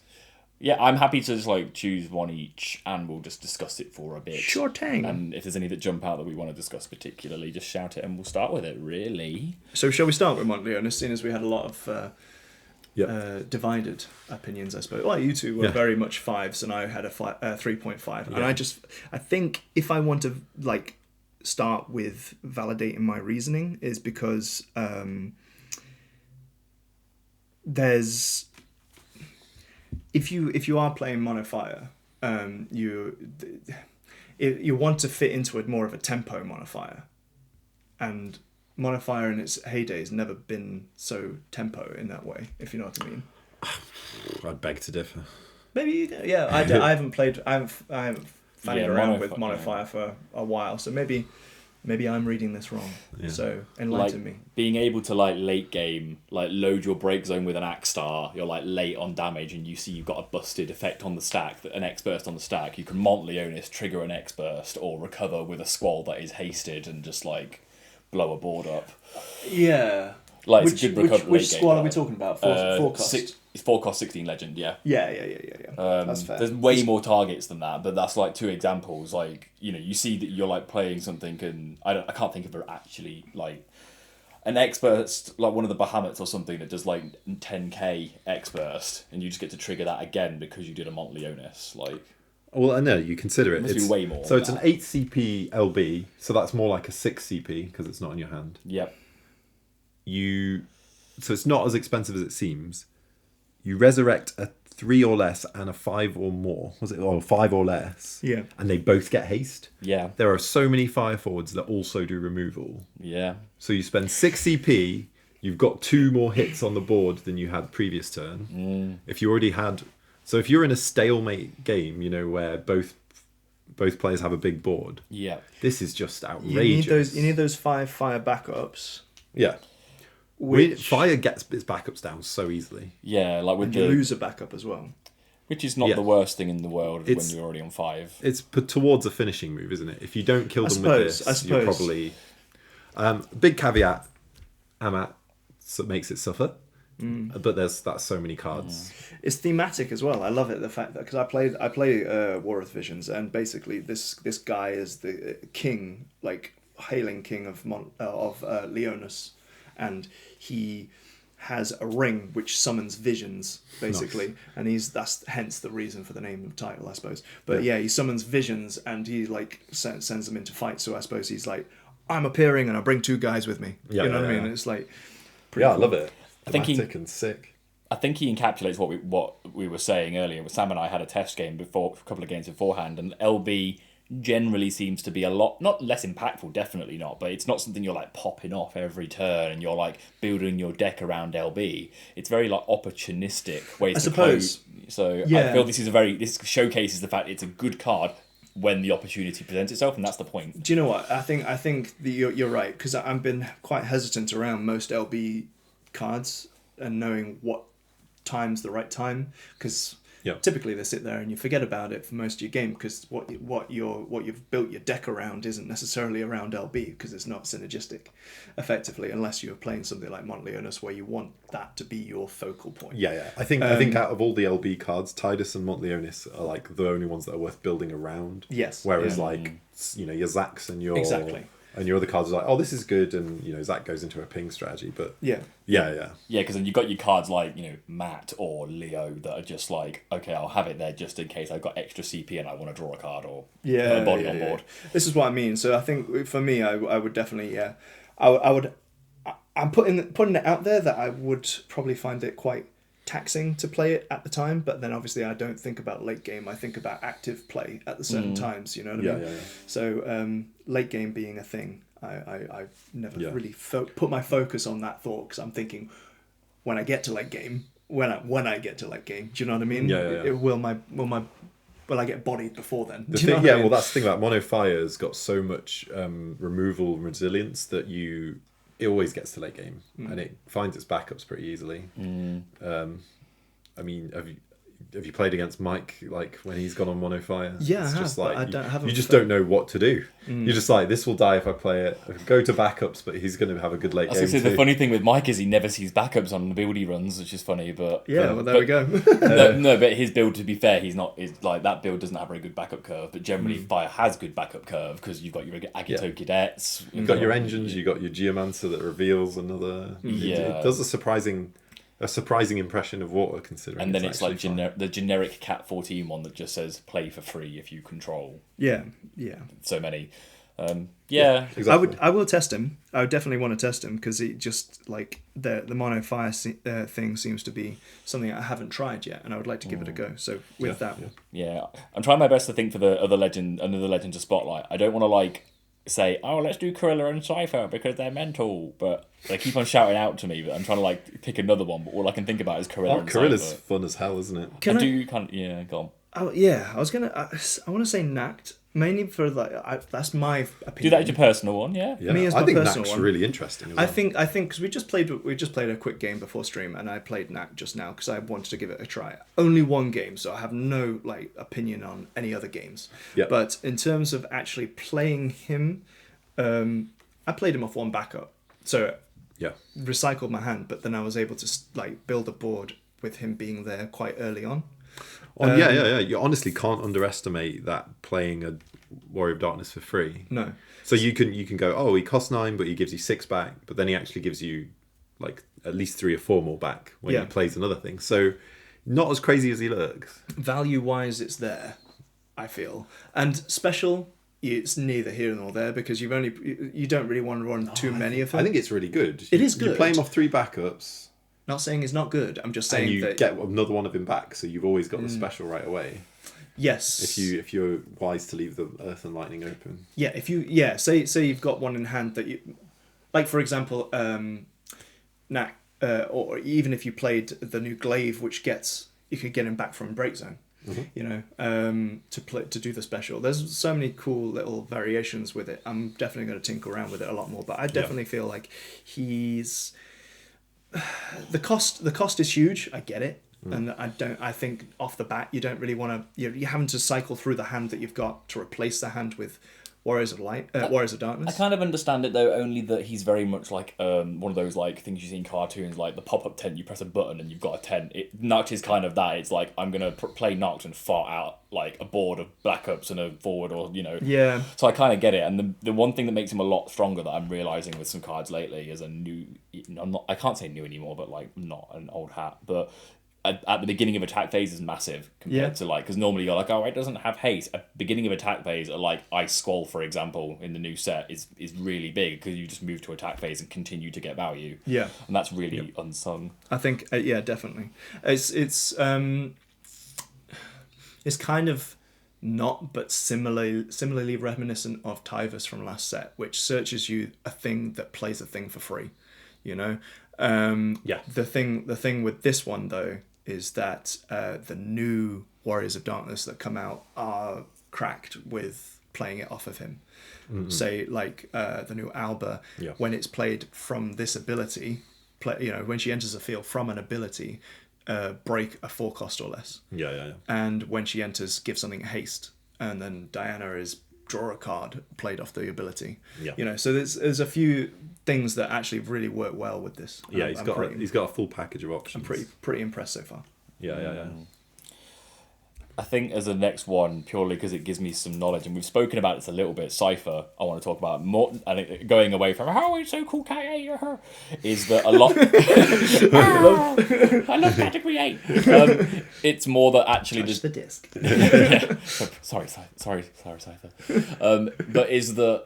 Yeah, I'm happy to just like choose one each, and we'll just discuss it for a bit. Sure thing. And if there's any that jump out that we want to discuss particularly, just shout it, and we'll start with it. Really. So shall we start with Montleone, seeing as we had a lot of divided opinions, I suppose. Well, you two were very much 5s, and I had a 3.5. And I think if I want to like start with validating my reasoning, is because there's. If you are playing monofire, you want to fit into more of a tempo monofire, and monofire in its heyday has never been so tempo in that way. If you know what I mean. I'd beg to differ. Maybe I haven't fanged around with monofire for a while, so maybe I'm reading this wrong. Yeah. So enlighten me. Being able to like late game, like load your break zone with an axe star, you're like late on damage, and you see you've got a busted effect on the stack, an X burst on the stack. You can Montleonis, trigger an X burst, or recover with a squall that is hasted and just like blow a board up. Yeah. Like it's a good recovery. Which squall are we talking about? Four cost. It's 4 cost 16 legend, yeah. Yeah. That's fair. There's way more targets than that, but that's like 2 examples. Like, you know, you see that you're like playing something, and I can't think of it actually like an X burst, like one of the Bahamut's or something that does like 10k X burst, and you just get to trigger that again because you did a Montleonis. Like, well, I know you consider it. Must be way more. So it's an 8 CP LB, so that's more like a 6 CP because it's not in your hand. Yep. So it's not as expensive as it seems. You resurrect a 3 or less and a 5 or more. Was it? Or 5 or less. Yeah. And they both get haste. Yeah. There are so many fire forwards that also do removal. Yeah. So you spend 6 CP, you've got 2 more hits on the board than you had previous turn. If you already had... So if you're in a stalemate game, you know, where both players have a big board. Yeah. This is just outrageous. You need those 5 fire backups. Yeah. Fire gets its backups down so easily. Yeah, like with you lose a backup as well. Which is not the worst thing in the world when you're already on 5. It's put towards a finishing move, isn't it? If you don't kill them with this, you're probably... big caveat, Amat makes it suffer. But that's so many cards. It's thematic as well. I love it, the fact that... Because I play War of Visions, and basically this guy is the king, like, hailing king of Leonis. And he has a ring which summons visions, basically. Nice. And that's hence the reason for the name of the title, I suppose. But he summons visions, and he like sends them into fight. So I suppose he's like, I'm appearing and I bring 2 guys with me. You know what I mean? And it's like pretty cool. I love it. Thematic and sick. I think he encapsulates what we were saying earlier. Sam and I had a test game before, a couple of games beforehand, and LB generally seems to be a lot, not less impactful, definitely not, but it's not something you're like popping off every turn and you're like building your deck around LB. It's very like opportunistic ways to close. So I feel this showcases the fact it's a good card when the opportunity presents itself, and that's the point. Do you know what? I think you're right, because I've been quite hesitant around most LB cards and knowing what time's the right time, because typically they sit there and you forget about it for most of your game, because what you've built your deck around isn't necessarily around LB, because it's not synergistic effectively, unless you're playing something like Montleonis where you want that to be your focal point. I think out of all the LB cards, Tidus and Montleonis are like the only ones that are worth building around. Yes. Whereas like, you know, your Zax and your and your other cards are like, oh, this is good, and you know, Zach goes into a ping strategy, but because then you've got your cards like, you know, Matt or Leo that are just like, okay, I'll have it there just in case I've got extra CP and I want to draw a card or put a body on board. This is what I mean. So I think for me, I would definitely I'm putting it out there that I would probably find it quite taxing to play it at the time, but then obviously I don't think about late game, I think about active play at the certain times, you know what I mean? So late game being a thing, I've never really put my focus on that thought, because I'm thinking when I get to late game, when I get to late game, do you know what I mean? Will I get bodied before then? That's the thing about Mono Fire's got so much removal and resilience that it always gets to late game, and it finds its backups pretty easily. I mean, have you played against Mike like when he's gone on monofire? Yeah, it's I have, just but like I haven't. You just don't know what to do. You're just like, this will die if I play it. Go to backups, but he's going to have a good late game. The funny thing with Mike is he never sees backups on the build he runs, which is funny. But well, there we go. no, but his build, to be fair, he's not. Is like that build doesn't have a very good backup curve. But generally, Fire has good backup curve because you've got your Agito cadets. You've got your engines. You've got your Geomancer that reveals another. It does a surprising impression of water, considering. And then it's like the generic Cat 14 one that just says play for free if you control. Yeah. So many. Exactly. I will test him. I would definitely want to test him because it just like the mono fire thing seems to be something I haven't tried yet, and I would like to give it a go. So with that, I'm trying my best to think for the another legend to spotlight. I don't want to like say, oh, let's do Corilla and Cypher because they're mental, but they keep on shouting out to me. But I'm trying to like pick another one, but all I can think about is Corilla and Corilla's Cypher. fun as hell, isn't it? Can I Go on. Oh yeah, I was gonna. I want to say Nact mainly for like that's my opinion. Do that as your personal one, yeah. Me as my I think personal Nact's one. really interesting. As well. I think because we just played a quick game before stream, and I played Nact just now because I wanted to give it a try. Only one game, so I have no like opinion on any other games. Yeah. But in terms of actually playing him, I played him off one backup, so recycled my hand. But then I was able to like build a board with him being there quite early on. You honestly can't underestimate that playing a Warrior of Darkness for free. No. So you can go, oh, he costs 9, but he gives you 6 back, but then he actually gives you like at least 3 or 4 more back when he plays another thing. So not as crazy as he looks. Value wise, it's there, I feel, and special. It's neither here nor there because you don't really want to run too many of them. I think it's really good. It is good. You play him off 3 backups. Not saying it's not good. I'm just saying and you that get another one of him back, so you've always got the special right away. Yes. If you're wise to leave the Earth and Lightning open. Yeah. Say you've got one in hand that you, like for example, or even if you played the new Glaive, which you could get him back from Break Zone. Mm-hmm. You know, to do the special. There's so many cool little variations with it. I'm definitely going to tinker around with it a lot more, but I definitely feel like he's. The cost is huge. I get it, and I think off the bat you don't really want to. You're having to cycle through the hand that you've got to replace the hand with Warriors of Darkness. I kind of understand it though, only that he's very much like one of those like things you see in cartoons, like the pop-up tent. You press a button and you've got a tent. Noct is kind of that. It's like I'm gonna play Noct and fart out like a board of backups and a forward, or you know. Yeah. So I kind of get it, and the one thing that makes him a lot stronger that I'm realizing with some cards lately is I can't say new anymore, but like not an old hat, but. At the beginning of attack phase is massive compared to like, because normally you're like, oh, it doesn't have haste. At beginning of attack phase, like Ice Squall, for example, in the new set is really big because you just move to attack phase and continue to get value. Yeah, and that's really unsung. I think definitely. It's kind of not, but similarly reminiscent of Tyvus from last set, which searches you a thing that plays a thing for free. You know. The thing with this one though is that the new Warriors of Darkness that come out are cracked with playing it off of him. Mm-hmm. Say like the new Alba, when it's played from this ability, when she enters a field from an ability, break a 4 cost or less. Yeah. And when she enters, give something haste, and then Diana is draw a card played off the ability. Yeah. You know, so there's a few things that actually really work well with this. Yeah, he's got a full package of options. I'm pretty impressed so far. Yeah. I think as the next one, purely because it gives me some knowledge, and we've spoken about this a little bit, Cypher, I want to talk about more, and going away from, oh, it's so cool, Cat 8, is that a lot... I love Category 8. It's more that actually... Touch the disc. Sorry, Cypher. But is that...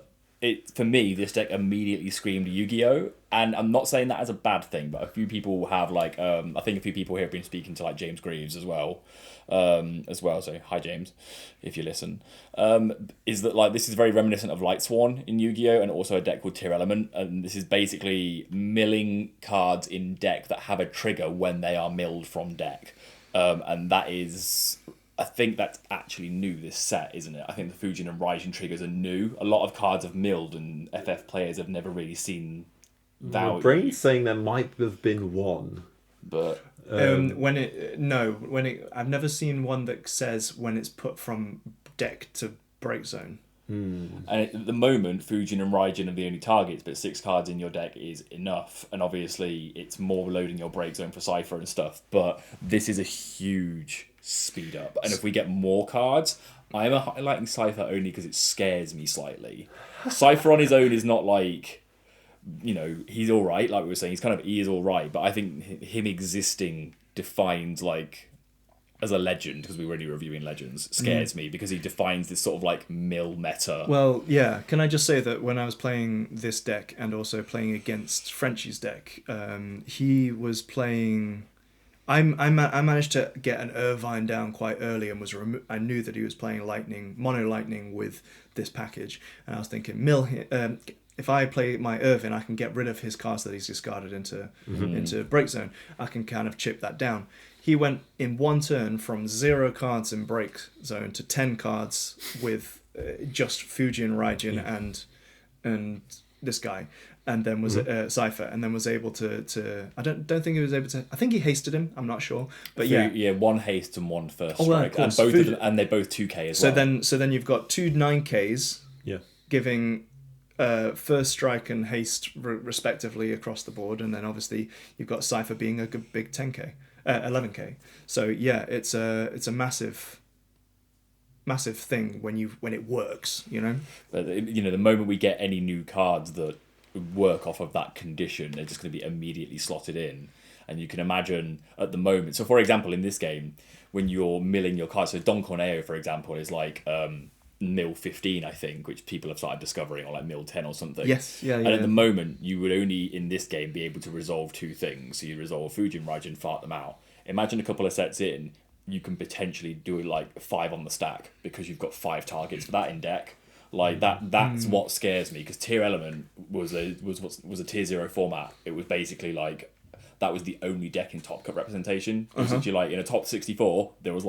For me, this deck immediately screamed Yu-Gi-Oh! And I'm not saying that as a bad thing, but a few people have, like, I think a few people here have been speaking to, like, James Greaves as well. So hi, James, if you listen. Is that, like, this is very reminiscent of Light Swan in Yu-Gi-Oh! And also a deck called Tear Element. And this is basically milling cards in deck that have a trigger when they are milled from deck. And that is... I think that's actually new this set, isn't it? I think the Fujin and Raijin triggers are new. A lot of cards have milled, and FF players have never really seen value. My brain's saying there might have been one. But I've never seen one that says when it's put from deck to break zone. And at the moment, Fujin and Raijin are the only targets, but 6 cards in your deck is enough. And obviously, it's more loading your break zone for Cypher and stuff. But this is a huge speed up. And if we get more cards, I'm highlighting Cypher only because it scares me slightly. Cypher on his own is not like, he's all right. Like we were saying, he is all right. But I think him existing defines as a legend, because we were only reviewing legends, scares me because he defines this sort of mill meta. Well, yeah. Can I just say that when I was playing this deck and also playing against Frenchie's deck, he was playing. I managed to get an Irvine down quite early and I knew that he was playing mono lightning with this package, and I was thinking if I play my Irvine, I can get rid of his cards that he's discarded into break zone. I can kind of chip that down. He went in one turn from 0 cards in break zone to 10 cards with just Fujin, Raijin, and this guy, and then was Cypher, and then was able to. I don't think he was able to. I think he hasted him. I'm not sure, but yeah, 1 haste and 1 first strike, and both of them, and they're both 2K as well. So then you've got 2 9Ks, giving first strike and haste respectively across the board, and then obviously you've got Cypher being a good big 10K. 11K. So yeah, it's a massive thing when it works, But the moment we get any new cards that work off of that condition, they're just going to be immediately slotted in. And you can imagine at the moment. So for example, in this game, when you're milling your cards, so Don Corneo, for example, is mill 15, I think, which people have started discovering, or mill 10 or something. Yes, yeah. And at the moment, you would only, in this game, be able to resolve 2 things. So you resolve Fujin, Raijin, fart them out. Imagine a couple of sets in, you can potentially do 5 on the stack, because you've got 5 targets for that in deck. That's what scares me, because Tier Element was a Tier 0 format. It was basically that was the only deck in Top Cut representation. Essentially, in a top 64, there was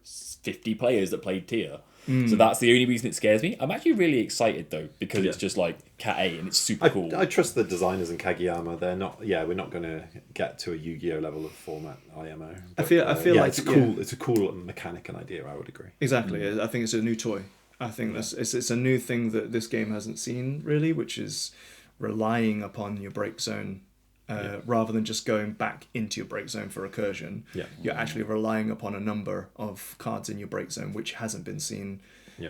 50 players that played Tier. So that's the only reason it scares me. I'm actually really excited though, because it's just Cat 8 and it's super cool. I trust the designers in Kageyama. They're not. Yeah, we're not going to get to a Yu-Gi-Oh level of format IMO. But, I feel like it's cool. It's a cool mechanic and idea. I would agree. Exactly. I think it's a new toy. I think it's a new thing that this game hasn't seen really, which is relying upon your break zone. Rather than just going back into your break zone for recursion, you're actually relying upon a number of cards in your break zone, which hasn't been seen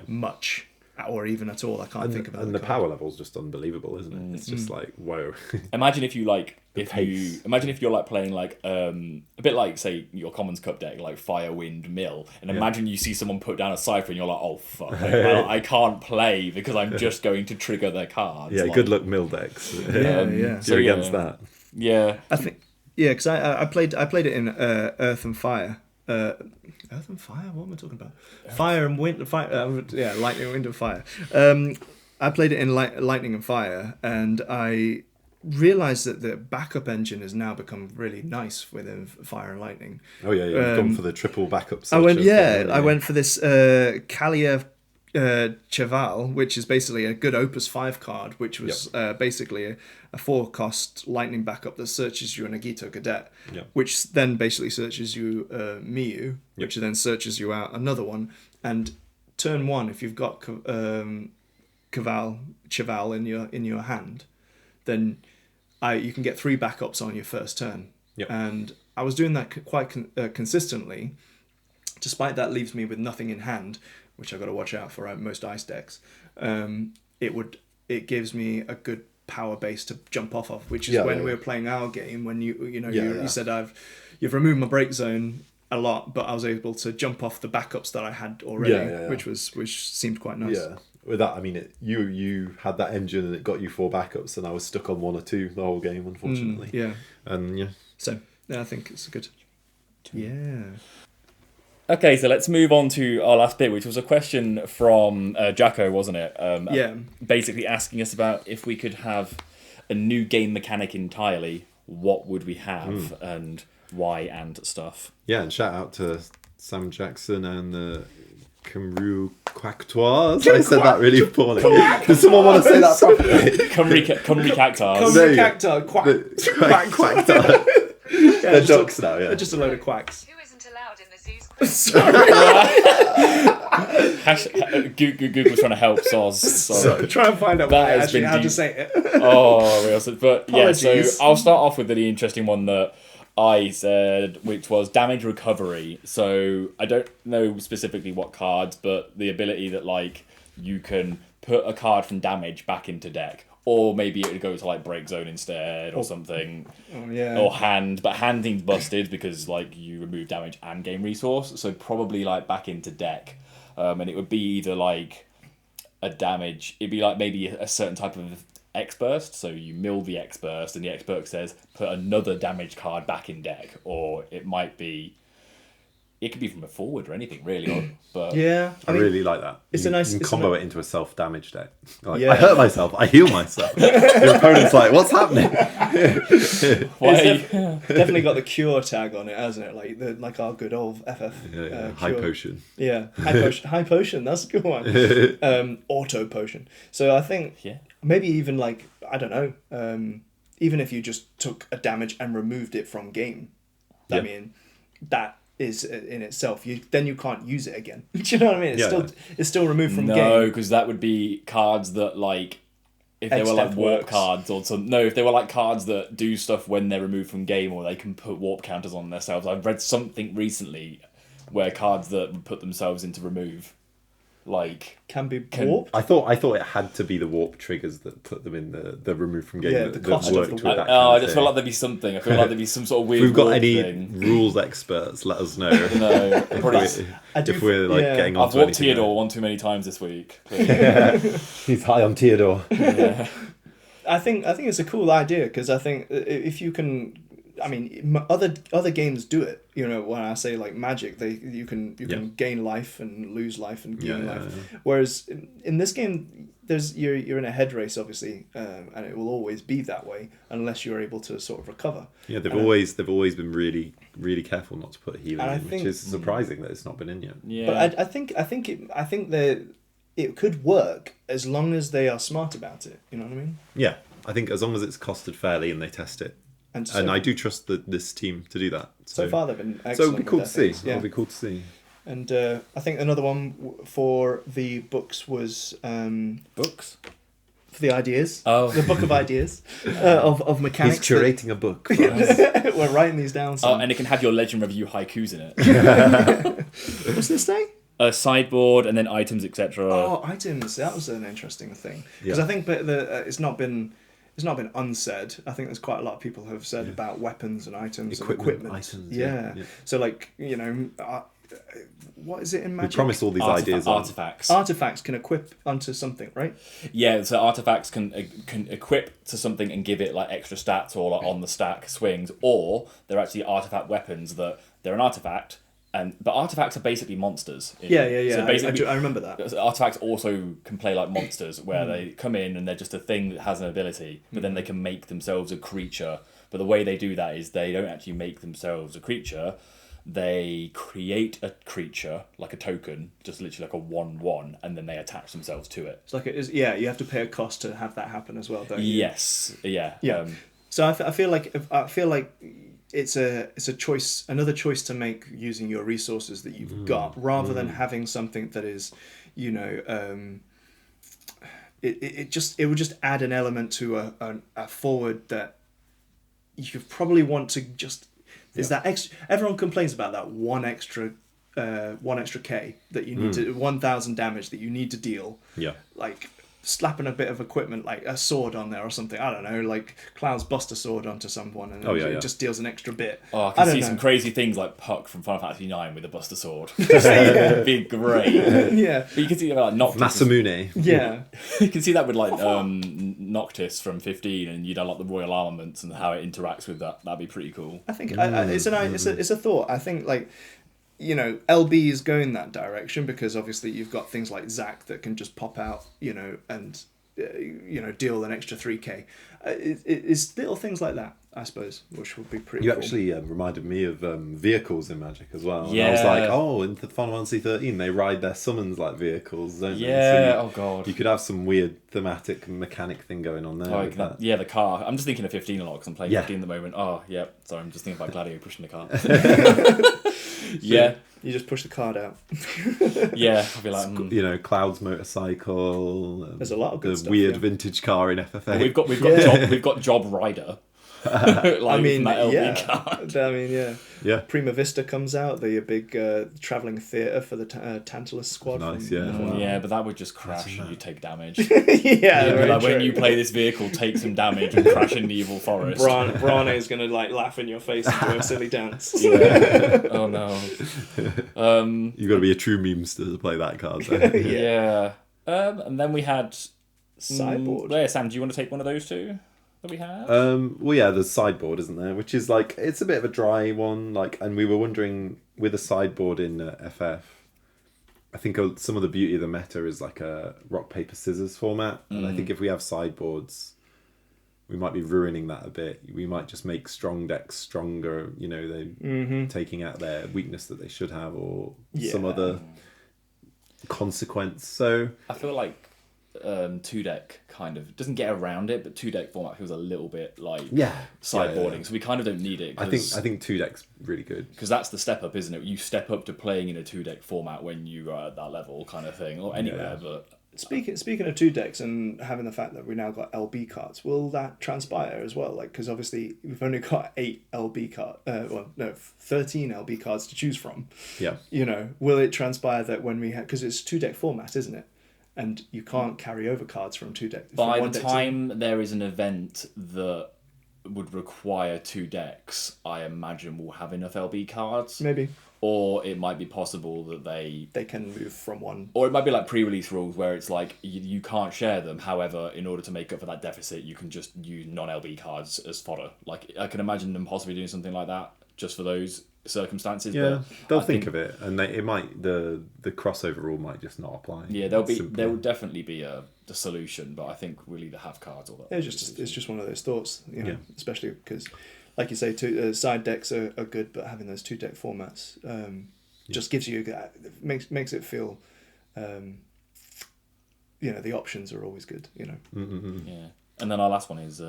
much or even at all. I can't think of it. And the power level is just unbelievable, isn't it? It's just whoa. Imagine if you imagine if you're playing a bit say your Commons Cup deck, Fire, Wind, Mill, and imagine you see someone put down a Cypher and you're oh fuck, I can't play because I'm just going to trigger their cards. Yeah, good luck Mill decks. So you're against that. Yeah, I think because I played it in Earth and Fire. Earth and Fire? What am I talking about? Fire and Wind. Fire. Lightning, Wind, and Fire. I played it in Lightning and Fire, and I realised that the backup engine has now become really nice within Fire and Lightning. Oh yeah, you've gone for the triple backup. I went for this Kalia Cheval, which is basically a good Opus 5 card, which was basically a 4-cost lightning backup that searches you an Agito Cadet, which then basically searches you Miyu, which then searches you out another one. And turn 1, if you've got Cheval in your hand, then you can get 3 backups on your first turn. And I was doing that quite consistently. Despite that leaves me with nothing in hand, which I've got to watch out for most ice decks. It gives me a good power base to jump off of, which is when we were playing our game, when you said you've removed my break zone a lot, but I was able to jump off the backups that I had already, which seemed quite nice. Yeah. With that, I mean, you had that engine and it got you 4 backups, and I was stuck on 1 or 2 the whole game, unfortunately. So I think it's good. Yeah. Okay, so let's move on to our last bit, which was a question from Jacko, wasn't it? Basically asking us about if we could have a new game mechanic entirely, what would we have and why and stuff. Yeah, and shout out to Sam Jackson and the Cymru Quactois. I said that really poorly. Does someone want to say that properly? Cymru Cactars. Cymru Cactar. Quack. They're ducks now, yeah. They're just a load of quacks. Who isn't allowed in the zoo's quiz? Google's trying to help Soz. So try and find out actually how to say it. Oh, real. But yeah, so Apologies. I'll start off with the interesting one that I said, which was damage recovery. So I don't know specifically what cards, but the ability that like you can put a card from damage back into deck. Or maybe it would go to like break zone instead or something. Oh, yeah. Or hand, but hand thing's busted because like you remove damage and gain resource. So probably like back into deck. And it would be either like a damage, it'd be like maybe a certain type of X-Burst. So you mill the X-Burst and the X-Burst says put another damage card back in deck. Or it might be, it could be from a forward or anything really. But Yeah, I mean, really like that. It's you, a nice. You can it's combo a, it into a self-damage deck. Like, Yeah. I hurt myself. I heal myself. Your opponent's like, what's happening? It's definitely got the cure tag on it, hasn't it? Like our good old FF. High cure. potion. Yeah, high potion. High potion. That's a good one. Auto potion. So I think maybe even like I don't know. Even if you just took a damage and removed it from game, I mean, that is in itself. You can't use it again. Do you know what I mean? It's still removed from game. No, because that would be cards that like. If they were like warp cards or some if they were like cards that do stuff when they're removed from game or they can put warp counters on themselves. I've read something recently where cards that put themselves into remove like can be warped. I thought it had to be the warp triggers that put them in the remove from game. Yeah, that the cost worked of the with warp. that kind I of just thing. feel like there'd be something. I feel like there'd be some sort of weird If we've got warp any thing. rules experts, let us know. No, if we're like getting on I've to warped anything Theodore one too many times this week. He's high on Theodore. Yeah. I think it's a cool idea because I think if you can, I mean, other games do it. You know, when I say like Magic, you can gain life and lose life and gain life. Whereas in this game, you're in a head race obviously, and it will always be that way unless you're able to sort of recover. Yeah, they've always been really really careful not to put healing in, which is surprising that it's not been in yet. Yeah. But I think that it could work as long as they are smart about it. You know what I mean? Yeah, I think as long as it's costed fairly and they test it. And I do trust this team to do that. So far they've been excellent. So it'll be cool to see. Yeah. It'll be cool to see. And I think another one for the books was Books? for the ideas. Oh. The book of ideas of mechanics. He's curating a book for us. We're writing these down. Oh, and it can have your Legend Review haikus in it. What's this say? A sideboard and then items, etc. Oh, items. That was an interesting thing because I think it's not been unsaid. I think there's quite a lot of people who have said about weapons and items and equipment. Items, yeah. So like what is it in Magic? We promise all these ideas. Artifacts. Artifacts can equip onto something, right? Yeah, so artifacts can equip to something and give it like extra stats or like on the stack swings, or they're actually artifact weapons that they're an artifact. But artifacts are basically monsters. Yeah. So basically, I remember that. Artifacts also can play like monsters, where they come in and they're just a thing that has an ability, but then they can make themselves a creature. But the way they do that is they don't actually make themselves a creature. They create a creature, like a token, just literally like a 1/1, and then they attach themselves to it. It's like you have to pay a cost to have that happen as well, don't you? Yes. Yeah. Yeah. So I feel like it's a choice, another choice to make using your resources that you've got, rather than having something that is, it would just add an element to a forward that you probably want to just. Is that extra? Everyone complains about that one extra K that you need to 1,000 damage that you need to deal. Yeah. Like slapping a bit of equipment like a sword on there or something. I don't know, like Cloud's Buster Sword onto someone and it just deals an extra bit. Oh, I can see some crazy things like Puck from Final Fantasy IX with a Buster Sword. It'd be great. Yeah. But you can see like Noctis. Masamune. Yeah. You can see that with like Noctis from 15 and you know like the Royal Armaments and how it interacts with that. That'd be pretty cool. I think it's a thought. I think like LB is going that direction because obviously you've got things like Zac that can just pop out, and deal an extra 3k. It's little things like that I suppose, which would be pretty You cool. actually reminded me of vehicles in Magic as well. And Yeah. I was like, oh, in the Final Fantasy 13, they ride their summons like vehicles, don't they? Yeah, So oh god. you could have some weird thematic mechanic thing going on there. Like with that. yeah, the car. I'm just thinking of 15 a lot because I'm playing Yeah. 15 at the moment. Oh, yeah. Sorry, I'm just thinking about Gladio pushing the car. Yeah. You just push the card out. Yeah, I'll be like, You know, Cloud's motorcycle. There's a lot of good the stuff, weird yeah. vintage car in FFA. we've got Job Rider. Like, I mean, from that LB yeah. card. I mean, yeah. Yeah. Prima Vista comes out, the big travelling theatre for the Tantalus squad. Nice, from- yeah. Yeah, but that would just crash and you take damage. yeah, very Like when true. you play this vehicle, take some damage and crash in the evil forest. Brane is going to like laugh in your face and do a silly dance. Yeah. Oh no. You've got to be a true memester to play that card. So. Yeah. And then we had Sideboard. Yeah, Sam, do you want to take one of those two that we had? Well, yeah, there's sideboard, isn't there? Which is like, it's a bit of a dry one. Like, and we were wondering with a sideboard in FF, I think some of the beauty of the meta is like a rock paper scissors format, and I think if we have sideboards, we might be ruining that a bit. We might just make strong decks stronger. You know, they taking out their weakness that they should have, or some Yeah. other consequence. So I feel like 2-deck kind of doesn't get around it, but 2-deck format feels a little bit like sideboarding, yeah. so we kind of don't need it. I think 2-deck's really good. Because that's the step up, isn't it? You step up to playing in a 2-deck format when you are at that level, kind of thing, or anywhere. But Speaking of 2 decks and having the fact that we now got LB cards, will that transpire as well? Like, because obviously we've only got 8 LB 13 LB cards to choose from. Yeah. You know, will it transpire that when we have, because it's 2-deck format, isn't it? And you can't carry over cards from 2-deck. by the time there is an event that would require 2 decks, I imagine we'll have enough LB cards. Maybe Or it might be possible that they can move from one. Or it might be like pre-release rules where it's like you can't share them. However, in order to make up for that deficit, you can just use non-LB cards as fodder. Like, I can imagine them possibly doing something like that just for those circumstances. Yeah, but they'll I think of it, and it might the crossover rule might just not apply. Yeah, there will definitely be the solution, but I think we'll either have cards or that. It's just one of those thoughts, you know, Yeah. especially because, like you say, side decks are good, but having those 2-deck formats just gives you makes it feel, you know, the options are always good, you know. Yeah, and then our last one is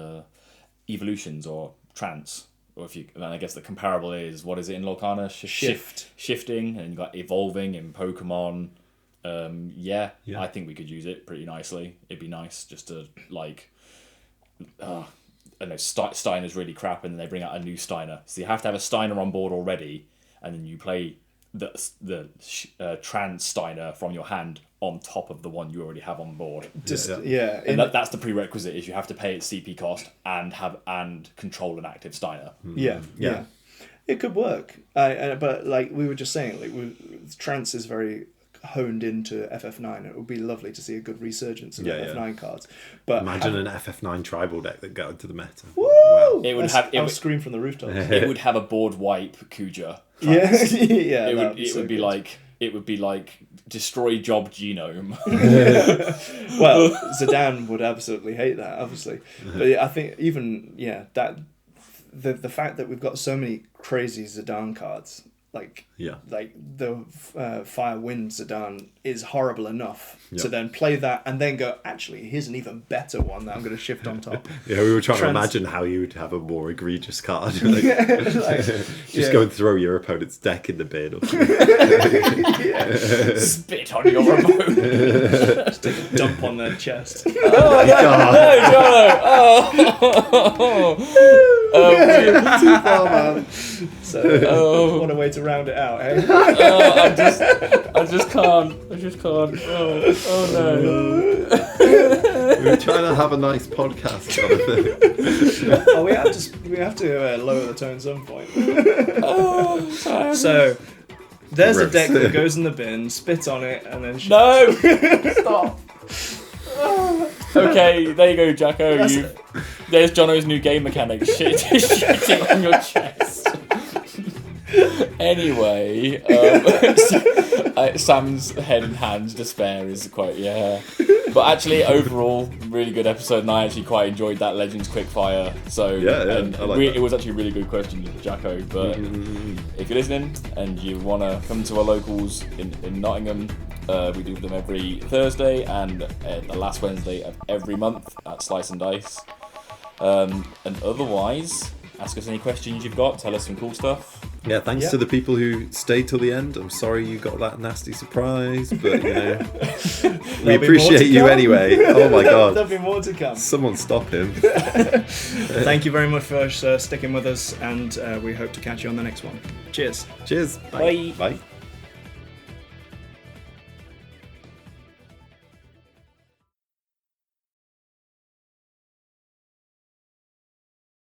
evolutions or trance. Or if you, and I guess the comparable is, what is it in Lorcana? Shifting, and you got evolving in Pokemon. Yeah, I think we could use it pretty nicely. It'd be nice just to like, I don't know, Steiner's really crap, and then they bring out a new Steiner. So you have to have a Steiner on board already, and then you play the trans Steiner from your hand on top of the one you already have on board. And that's the prerequisite, is you have to pay its CP cost and control an active Steiner. Yeah. It could work. But like we were just saying, like trance is very honed into FF9. It would be lovely to see a good resurgence of FF9 cards. But imagine an FF9 tribal deck that got into the meta. Woo! Wow. It would I'll scream from the rooftops. It would have a board wipe Kuja. Yeah. It would be like destroy job genome. Well, Zidane would absolutely hate that, obviously. But I think even that the fact that we've got so many crazy Zidane cards, like the Fire Wind Zidane is horrible enough to then play that and then go, actually, here's an even better one that I'm going to shift on top. We were trying to imagine how you would have a more egregious card. Just go and throw your opponent's deck in the bin. Or Spit on your remote. Just take a dump on their chest. Oh, Too far, man. So, what a way to round it out, eh? I just can't. Oh we were trying to have a nice podcast. We have to lower the tone at some point. So, there's a deck that goes in the bin, spit on it, and then no, stop. Okay, there you go, Jacko. There's Jono's new game mechanic. Shitting on your chest. Anyway, Sam's head and hands despair is quite, But actually, overall, really good episode, and I actually quite enjoyed that Legends Quickfire. So it was actually a really good question, Jacko. But if you're listening and you want to come to our locals in Nottingham, we do them every Thursday and the last Wednesday of every month at Slice&Dice. And otherwise, ask us any questions you've got. Tell us some cool stuff. Yeah, thanks to the people who stayed till the end. I'm sorry you got that nasty surprise, but we appreciate you anyway. Oh my god. There'll be more to come. Someone stop him. Thank you very much for sticking with us, and we hope to catch you on the next one. Cheers. Cheers. Bye. Bye.